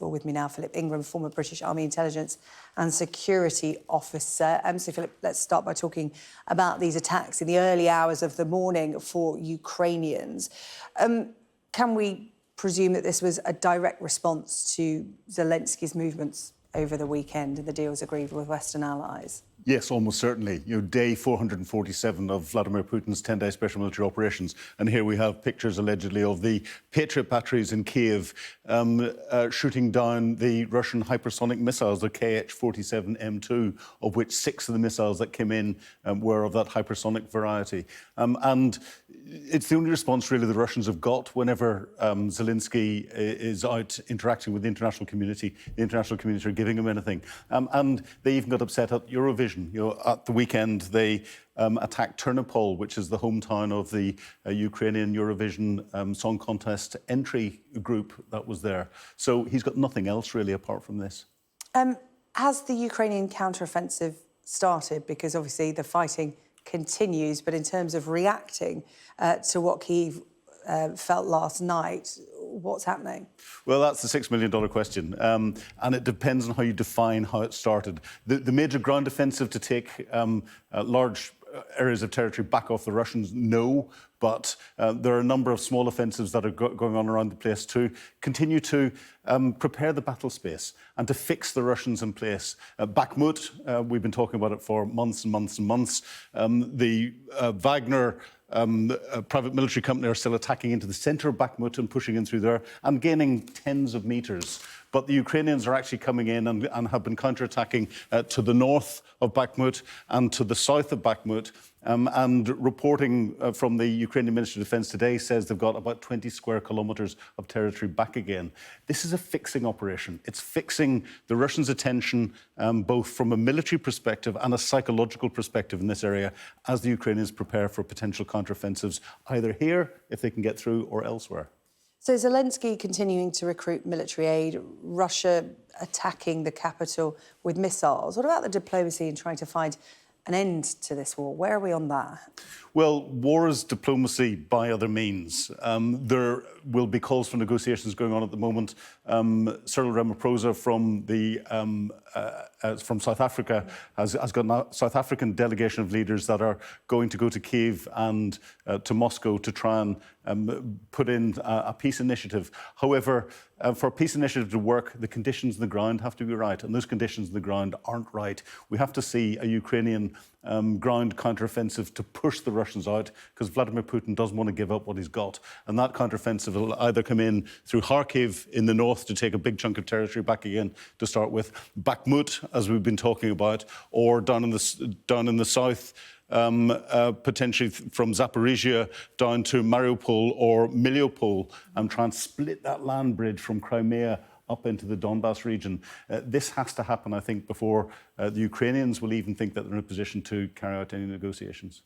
With me now, Philip Ingram, former British Army intelligence and security officer. So, Philip, let's start by talking about these attacks in the early hours of the morning for Ukrainians. Can we presume that this was a direct response to Zelensky's movements over the weekend and the deals agreed with Western allies? Yes, almost certainly. Day 447 of Vladimir Putin's 10-day special military operations. And here we have pictures, allegedly, of the Patriot batteries in Kyiv shooting down the Russian hypersonic missiles, the Kh-47M2, of which 6 of the missiles that came in were of that hypersonic variety. And it's the only response, really, the Russians have got whenever Zelenskyy is out interacting with the international community. The international community are giving him anything. And they even got upset at Eurovision. At the weekend, they attacked Ternopil, which is the hometown of the Ukrainian Eurovision Song Contest entry group that was there. So he's got nothing else, really, apart from this. Has the Ukrainian counteroffensive started? Because obviously the fighting continues, but in terms of reacting to what Kyiv felt last night, what's happening? Well, that's the $6 million question. And it depends on how you define how it started. The major ground offensive to take large areas of territory back off the Russians, no. But there are a number of small offensives that are going on around the place to continue to prepare the battle space and to fix the Russians in place. Bakhmut, we've been talking about it for months and months and months. The Wagner private military company are still attacking into the centre of Bakhmut and pushing in through there and gaining tens of metres. But the Ukrainians are actually coming in and have been counter-attacking to the north of Bakhmut and to the south of Bakhmut. And reporting from the Ukrainian Ministry of Defence today says they've got about 20 square kilometres of territory back again. This is a fixing operation. It's fixing the Russians' attention, both from a military perspective and a psychological perspective in this area, as the Ukrainians prepare for potential counteroffensives, either here, if they can get through, or elsewhere. So Zelenskyy continuing to recruit military aid, Russia attacking the capital with missiles. What about the diplomacy in trying to find an end to this war? Where are we on that? Well, war is diplomacy by other means. There will be calls for negotiations going on at the moment. Cyril Ramaphosa from South Africa has got a South African delegation of leaders that are going to go to Kyiv and to Moscow to try and put in a peace initiative. However, for a peace initiative to work, the conditions on the ground have to be right, and those conditions on the ground aren't right. We have to see a Ukrainian ground counteroffensive to push the Russians out, because Vladimir Putin doesn't want to give up what he's got. And that counteroffensive will either come in through Kharkiv in the north to take a big chunk of territory back again to start with, Bakhmut, as we've been talking about, or down in the south, potentially from Zaporizhia down to Mariupol or Miliopol, and try and split that land bridge from Crimea up into the Donbass region. This has to happen, I think, before the Ukrainians will even think that they're in a position to carry out any negotiations.